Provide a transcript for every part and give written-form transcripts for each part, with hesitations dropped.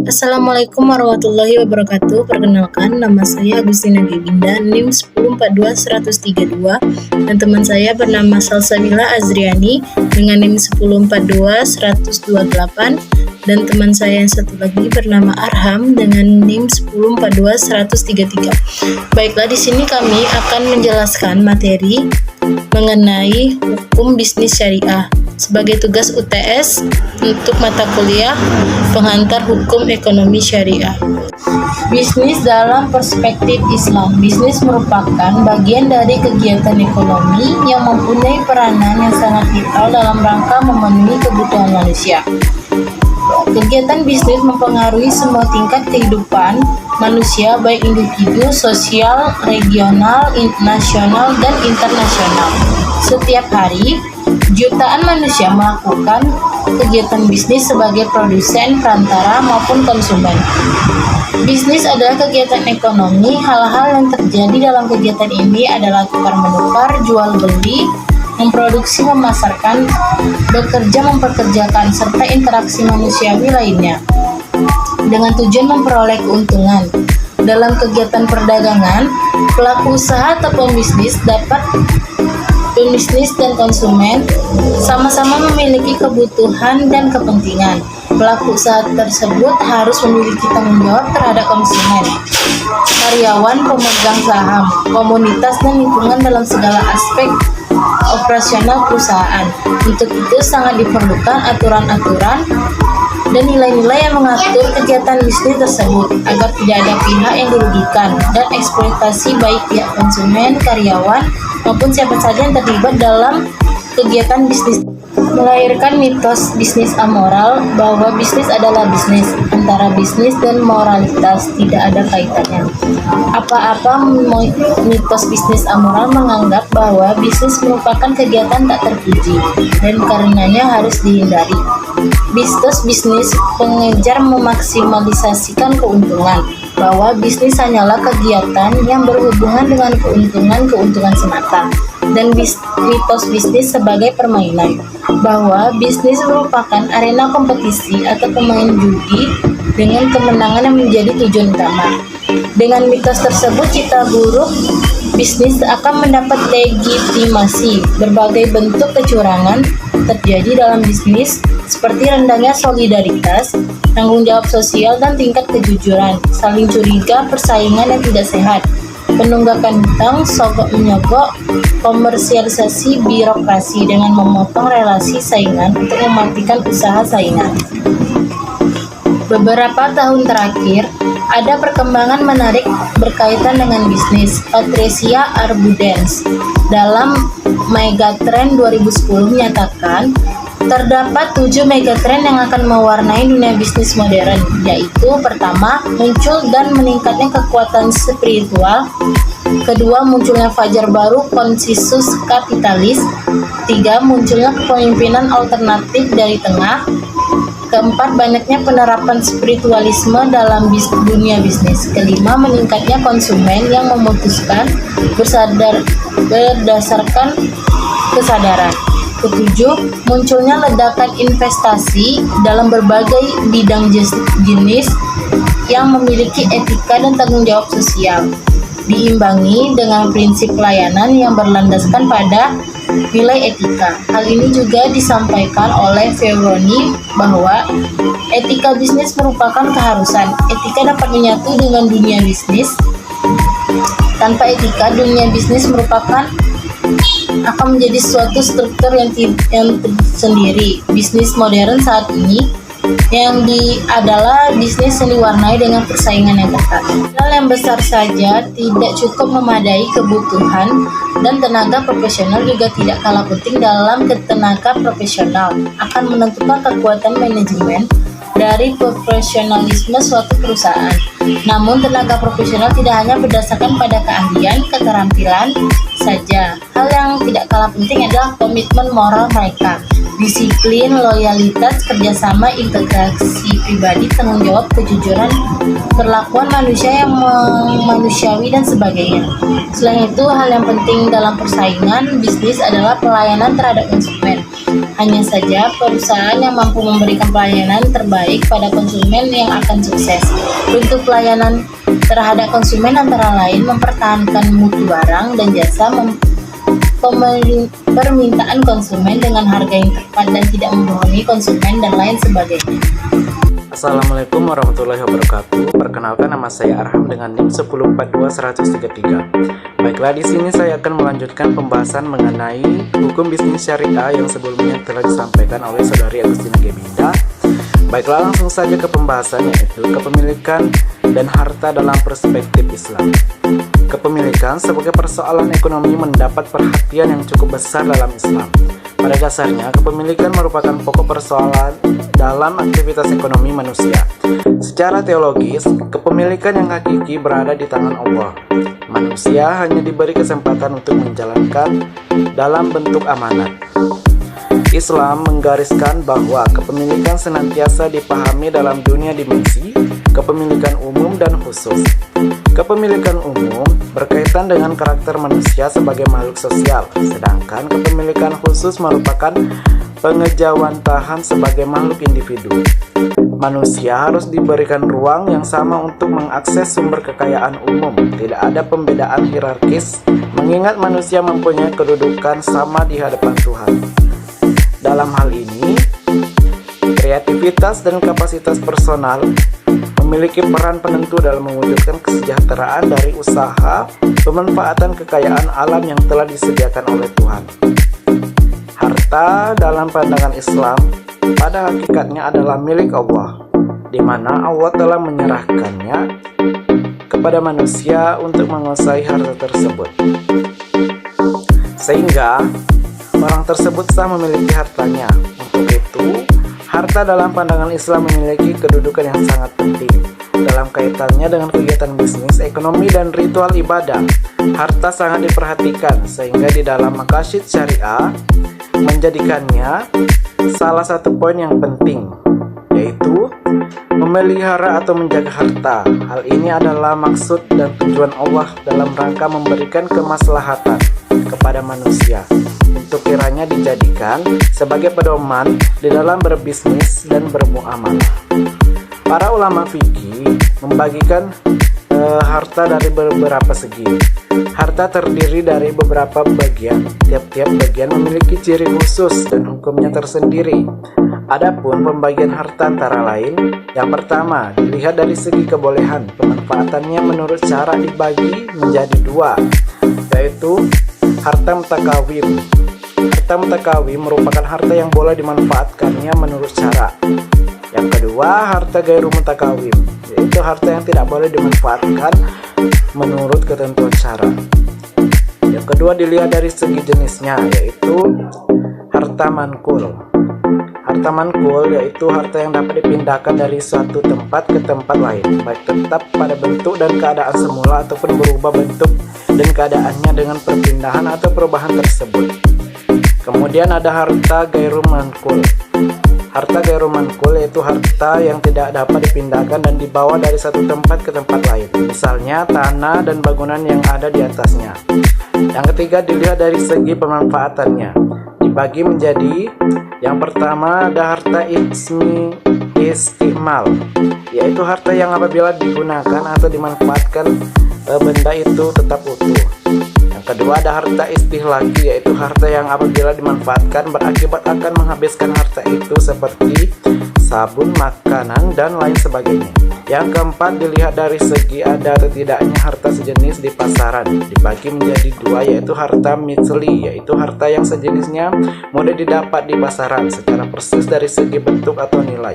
Assalamualaikum warahmatullahi wabarakatuh. Perkenalkan, nama saya Agustina Gebinda, NIM 1042132, dan teman saya bernama Salsabila Azriani dengan NIM 1042128, dan teman saya yang satu lagi bernama Arham dengan NIM 1042133. Baiklah, di sini kami akan menjelaskan materi mengenai hukum bisnis syariah sebagai tugas UTS untuk mata kuliah pengantar hukum ekonomi syariah. Bisnis dalam perspektif Islam. Bisnis merupakan bagian dari kegiatan ekonomi yang mempunyai peranan yang sangat vital dalam rangka memenuhi kebutuhan manusia. Kegiatan bisnis mempengaruhi semua tingkat kehidupan manusia, baik individu, sosial, regional, nasional, dan internasional. Setiap hari, jutaan manusia melakukan kegiatan bisnis sebagai produsen, perantara, maupun konsumen. Bisnis adalah kegiatan ekonomi. Hal-hal yang terjadi dalam kegiatan ini adalah tukar-menukar, jual-beli, memproduksi, memasarkan, bekerja, memperkerjakan, serta interaksi manusiawi lainnya dengan tujuan memperoleh keuntungan. Dalam kegiatan perdagangan, pelaku usaha atau pembisnis dan konsumen sama-sama memiliki kebutuhan dan kepentingan. Pelaku usaha tersebut harus memiliki tanggung jawab terhadap konsumen, karyawan, pemegang saham, komunitas, dan lingkungan dalam segala aspek operasional perusahaan. Untuk itu sangat diperlukan aturan-aturan dan nilai-nilai yang mengatur kegiatan bisnis tersebut agar tidak ada pihak yang dirugikan dan eksploitasi baik pihak konsumen, karyawan, maupun siapa saja yang terlibat dalam kegiatan bisnis. Melahirkan mitos bisnis amoral bahwa bisnis adalah bisnis. Antara bisnis dan moralitas tidak ada kaitannya. Apa-apa mitos bisnis amoral menganggap bahwa bisnis merupakan kegiatan tak terpuji dan karenanya harus dihindari. Mitos bisnis pengejar memaksimalisasikan keuntungan, bahwa bisnis hanyalah kegiatan yang berhubungan dengan keuntungan semata, dan mitos bisnis sebagai permainan, bahwa bisnis merupakan arena kompetisi atau pemain judi dengan kemenangan yang menjadi tujuan utama. Dengan mitos tersebut, cita buruk bisnis akan mendapat legitimasi. Berbagai bentuk kecurangan terjadi dalam bisnis, seperti rendahnya solidaritas, tanggung jawab sosial, dan tingkat kejujuran, saling curiga, persaingan yang tidak sehat, penunggakan hutang, sogok menyogok, komersialisasi birokrasi dengan memotong relasi saingan untuk mematikan usaha saingan. Beberapa tahun terakhir, ada perkembangan menarik berkaitan dengan bisnis. Patricia Arbudens dalam Megatrend 2010 menyatakan terdapat 7 megatrend yang akan mewarnai dunia bisnis modern, yaitu: pertama, muncul dan meningkatnya kekuatan spiritual; kedua, munculnya fajar baru konsensus kapitalis; tiga, munculnya kepemimpinan alternatif dari tengah; keempat, banyaknya penerapan spiritualisme dalam dunia bisnis; kelima, meningkatnya konsumen yang memutuskan berdasarkan kesadaran; ketujuh, munculnya ledakan investasi dalam berbagai bidang jenis yang memiliki etika dan tanggung jawab sosial, diimbangi dengan prinsip pelayanan yang berlandaskan pada nilai etika. Hal ini juga disampaikan oleh Fevroni bahwa etika bisnis merupakan keharusan. Etika dapat menyatu dengan dunia bisnis. Tanpa etika, dunia bisnis akan menjadi suatu struktur yang tersendiri. Bisnis modern saat ini adalah bisnis yang diwarnai dengan persaingan yang ketat. Hal yang besar saja tidak cukup memadai. Kebutuhan dan tenaga profesional juga tidak kalah penting. Dalam tenaga profesional akan menentukan kekuatan manajemen dari profesionalisme suatu perusahaan. Namun tenaga profesional tidak hanya berdasarkan pada keahlian, keterampilan saja. Hal yang tidak kalah penting adalah komitmen moral mereka, disiplin, loyalitas, kerjasama, integrasi pribadi, tanggung jawab, kejujuran, perlakuan manusia yang manusiawi, dan sebagainya. Selain itu, hal yang penting dalam persaingan bisnis adalah pelayanan terhadap konsumen. Hanya saja perusahaan yang mampu memberikan pelayanan terbaik pada konsumen yang akan sukses. Bentuk pelayanan terhadap konsumen antara lain mempertahankan mutu barang dan jasa, permintaan konsumen dengan harga yang tepat dan tidak membohongi konsumen, dan lain sebagainya. Assalamualaikum warahmatullahi wabarakatuh. Perkenalkan, nama saya Arham dengan NIM 1042133. Baiklah, di sini saya akan melanjutkan pembahasan mengenai hukum bisnis syariah yang sebelumnya telah disampaikan oleh Saudari Agustina Gebinda. Baiklah, langsung saja ke pembahasannya, yaitu kepemilikan dan harta dalam perspektif Islam. Kepemilikan sebagai persoalan ekonomi mendapat perhatian yang cukup besar dalam Islam. Pada dasarnya, kepemilikan merupakan pokok persoalan dalam aktivitas ekonomi manusia. Secara teologis, kepemilikan yang hakiki berada di tangan Allah. Manusia hanya diberi kesempatan untuk menjalankan dalam bentuk amanat. Islam menggariskan bahwa kepemilikan senantiasa dipahami dalam dunia dimensi, kepemilikan umum dan khusus. Kepemilikan umum berkaitan dengan karakter manusia sebagai makhluk sosial, sedangkan kepemilikan khusus merupakan pengejawantahan sebagai makhluk individu. Manusia harus diberikan ruang yang sama untuk mengakses sumber kekayaan umum. Tidak ada pembedaan hierarkis, mengingat manusia mempunyai kedudukan sama di hadapan Tuhan. Dalam hal ini, kreativitas dan kapasitas personal memiliki peran penentu dalam mewujudkan kesejahteraan dari usaha pemanfaatan kekayaan alam yang telah disediakan oleh Tuhan. Harta dalam pandangan Islam pada hakikatnya adalah milik Allah, di mana Allah telah menyerahkannya kepada manusia untuk menguasai harta tersebut. Sehingga orang tersebut sah memiliki hartanya. Untuk itu, harta dalam pandangan Islam memiliki kedudukan yang sangat penting dalam kaitannya dengan kegiatan bisnis, ekonomi, dan ritual ibadah. Harta sangat diperhatikan, sehingga di dalam maqasid syariah menjadikannya salah satu poin yang penting, yaitu memelihara atau menjaga harta. Hal ini adalah maksud dan tujuan Allah dalam rangka memberikan kemaslahatan kepada manusia, untuk kiranya dijadikan sebagai pedoman di dalam berbisnis dan bermuamalah. Para ulama fikih membagikan harta dari beberapa segi. Harta terdiri dari beberapa bagian. Tiap-tiap bagian memiliki ciri khusus dan hukumnya tersendiri. Adapun pembagian harta antara lain, yang pertama dilihat dari segi kebolehan. Pemanfaatannya menurut cara dibagi menjadi dua, yaitu harta mutakawim. Harta mutakawim merupakan harta yang boleh dimanfaatkannya menurut cara. Yang kedua, harta gairu mutakawim, yaitu harta yang tidak boleh dimanfaatkan menurut ketentuan cara. Yang kedua dilihat dari segi jenisnya, yaitu harta mankul. Harta mankul yaitu harta yang dapat dipindahkan dari suatu tempat ke tempat lain, baik tetap pada bentuk dan keadaan semula ataupun berubah bentuk dan keadaannya dengan perpindahan atau perubahan tersebut. Kemudian ada harta gairu mankul. Harta gairu mankul yaitu harta yang tidak dapat dipindahkan dan dibawa dari satu tempat ke tempat lain, misalnya tanah dan bangunan yang ada di atasnya. Yang ketiga dilihat dari segi pemanfaatannya, dibagi menjadi, yang pertama ada harta istimal, yaitu harta yang apabila digunakan atau dimanfaatkan benda itu tetap utuh. Yang kedua ada harta istihlaki, yaitu harta yang apabila dimanfaatkan berakibat akan menghabiskan harta itu seperti sabun, makanan, dan lain sebagainya. Yang keempat dilihat dari segi ada atau tidaknya harta sejenis di pasaran, dibagi menjadi dua, yaitu harta mitsli, yaitu harta yang sejenisnya mudah didapat di pasaran secara persis dari segi bentuk atau nilai.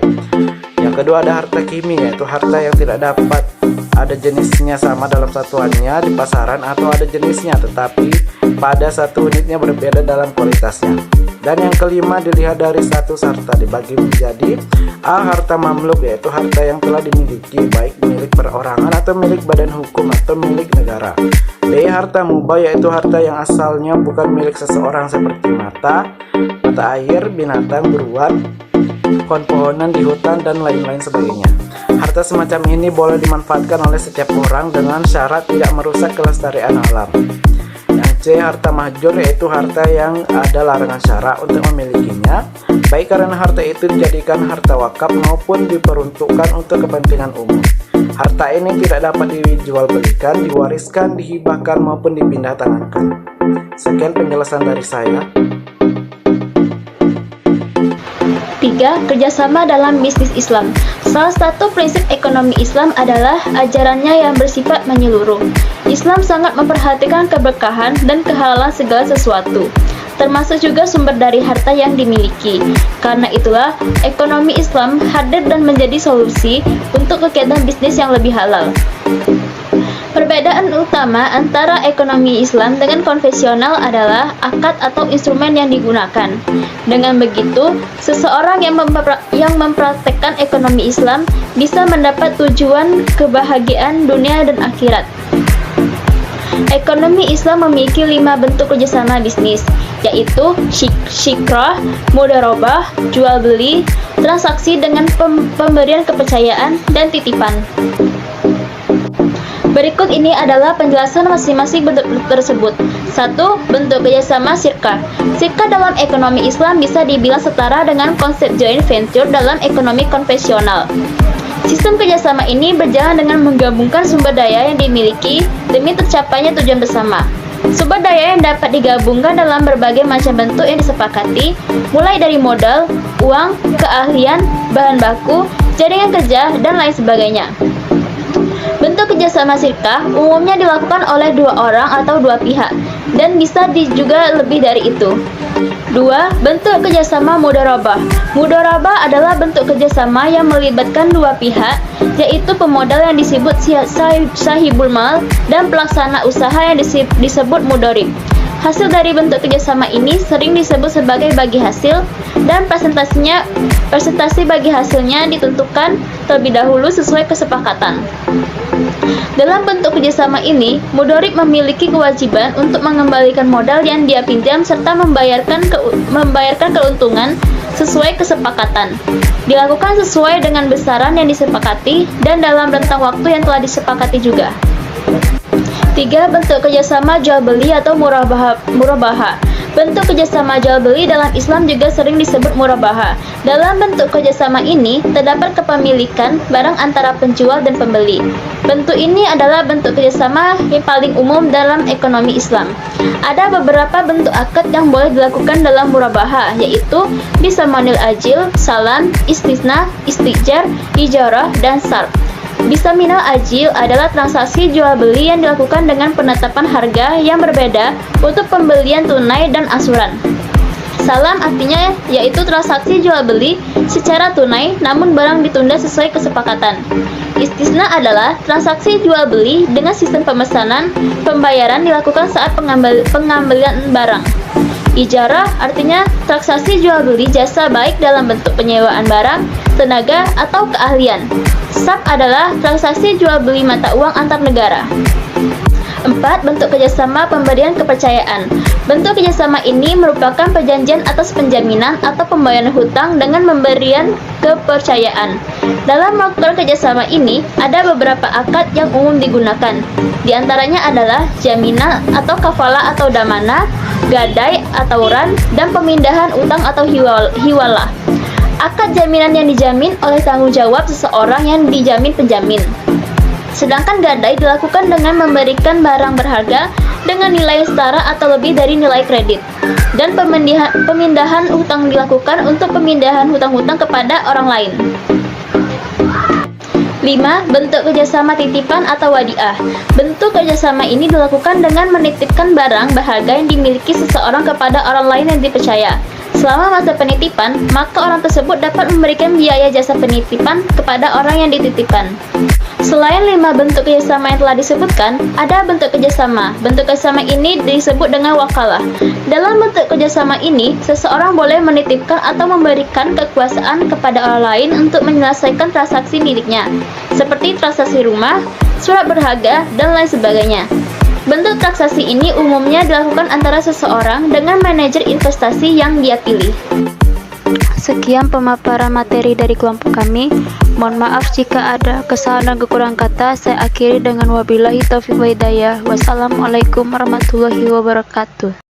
Yang kedua ada harta kimi, yaitu harta yang tidak dapat ada jenisnya sama dalam satuannya di pasaran atau ada jenisnya tetapi pada satu unitnya berbeda dalam kualitasnya. Dan yang kelima dilihat dari status harta, dibagi menjadi A. Harta mamluk, yaitu harta yang telah dimiliki baik milik perorangan atau milik badan hukum atau milik negara. B. Harta mubah, yaitu harta yang asalnya bukan milik seseorang seperti mata air, binatang, beruang, pohon-pohonan di hutan, dan lain-lain sebagainya. Harta semacam ini boleh dimanfaatkan oleh setiap orang dengan syarat tidak merusak kelestarian alam. Yang C. Harta mahjur, yaitu harta yang ada larangan syara untuk memilikinya, baik karena harta itu dijadikan harta wakaf maupun diperuntukkan untuk kepentingan umum. Harta ini tidak dapat dijual belikan, diwariskan, dihibahkan maupun dipindah tangankan. Sekian penjelasan dari saya. 3. Kerjasama dalam bisnis Islam. Salah satu prinsip ekonomi Islam adalah ajarannya yang bersifat menyeluruh. Islam sangat memperhatikan keberkahan dan kehalalan segala sesuatu, termasuk juga sumber dari harta yang dimiliki. Karena itulah, ekonomi Islam hadir dan menjadi solusi untuk kegiatan bisnis yang lebih halal. Perbedaan utama antara ekonomi Islam dengan konvensional adalah akad atau instrumen yang digunakan. Dengan begitu, seseorang yang mempraktekkan ekonomi Islam bisa mendapat tujuan kebahagiaan dunia dan akhirat. Ekonomi Islam memiliki 5 bentuk kerjasama bisnis, yaitu syikrah, mudharabah, jual beli, transaksi dengan pemberian kepercayaan, dan titipan. Berikut ini adalah penjelasan masing-masing bentuk tersebut. 1. Bentuk kerjasama syirkah. Syirkah dalam ekonomi Islam bisa dibilang setara dengan konsep joint venture dalam ekonomi konvensional. Sistem kerjasama ini berjalan dengan menggabungkan sumber daya yang dimiliki demi tercapainya tujuan bersama. Sumber daya yang dapat digabungkan dalam berbagai macam bentuk yang disepakati, mulai dari modal, uang, keahlian, bahan baku, jaringan kerja, dan lain sebagainya. Bentuk kerjasama syirkah umumnya dilakukan oleh 2 orang atau 2 pihak, dan bisa juga lebih dari itu. 2. Bentuk kerjasama mudharabah. Mudharabah adalah bentuk kerjasama yang melibatkan 2 pihak, yaitu pemodal yang disebut sahibul mal dan pelaksana usaha yang disebut mudharib. Hasil dari bentuk kerjasama ini sering disebut sebagai bagi hasil, dan presentasi bagi hasilnya ditentukan terlebih dahulu sesuai kesepakatan. Dalam bentuk kerjasama ini, mudharib memiliki kewajiban untuk mengembalikan modal yang dia pinjam serta membayarkan keuntungan sesuai kesepakatan. Dilakukan sesuai dengan besaran yang disepakati dan dalam rentang waktu yang telah disepakati juga. 3. Bentuk kerjasama jual beli atau murabaha. Bentuk kerjasama jual beli dalam Islam juga sering disebut murabaha. Dalam bentuk kerjasama ini terdapat kepemilikan barang antara penjual dan pembeli. Bentuk ini adalah bentuk kerjasama yang paling umum dalam ekonomi Islam. Ada beberapa bentuk akad yang boleh dilakukan dalam murabaha, yaitu bisamanil ajil, salam, istisna, istijar, ijarah, dan sarf. Bisaminal ajil adalah transaksi jual beli yang dilakukan dengan penetapan harga yang berbeda untuk pembelian tunai dan angsuran. Salam artinya yaitu transaksi jual beli secara tunai namun barang ditunda sesuai kesepakatan. Istisna adalah transaksi jual beli dengan sistem pemesanan pembayaran dilakukan saat pengambilan barang. Ijarah artinya transaksi jual beli jasa baik dalam bentuk penyewaan barang, tenaga, atau keahlian. Sarf adalah transaksi jual beli mata uang antar negara. 4. Bentuk kerjasama pemberian kepercayaan. Bentuk kerjasama ini merupakan perjanjian atas penjaminan atau pembayaran hutang dengan pemberian kepercayaan. Dalam melakukan kerjasama ini, ada beberapa akad yang umum digunakan. Di antaranya adalah jaminan atau kafalah atau damana, gadai atau ran, dan pemindahan utang atau hiwalah. Akad jaminan yang dijamin oleh tanggung jawab seseorang yang dijamin penjamin. Sedangkan gadai dilakukan dengan memberikan barang berharga dengan nilai setara atau lebih dari nilai kredit. Dan pemindahan hutang dilakukan untuk pemindahan hutang-hutang kepada orang lain. 5. Bentuk kerjasama titipan atau wadiah. Bentuk kerjasama ini dilakukan dengan menitipkan barang berharga yang dimiliki seseorang kepada orang lain yang dipercaya. Selama masa penitipan, maka orang tersebut dapat memberikan biaya jasa penitipan kepada orang yang dititipkan. Selain 5 bentuk kerjasama yang telah disebutkan, ada bentuk kerjasama. Bentuk kerjasama ini disebut dengan wakalah. Dalam bentuk kerjasama ini, seseorang boleh menitipkan atau memberikan kekuasaan kepada orang lain untuk menyelesaikan transaksi miliknya, seperti transaksi rumah, surat berharga, dan lain sebagainya. Bentuk transaksi ini umumnya dilakukan antara seseorang dengan manajer investasi yang dia pilih. Sekian pemaparan materi dari kelompok kami. Mohon maaf jika ada kesalahan dan kekurangan kata. Saya akhiri dengan wabillahi taufiq wa hidayah. Wassalamualaikum warahmatullahi wabarakatuh.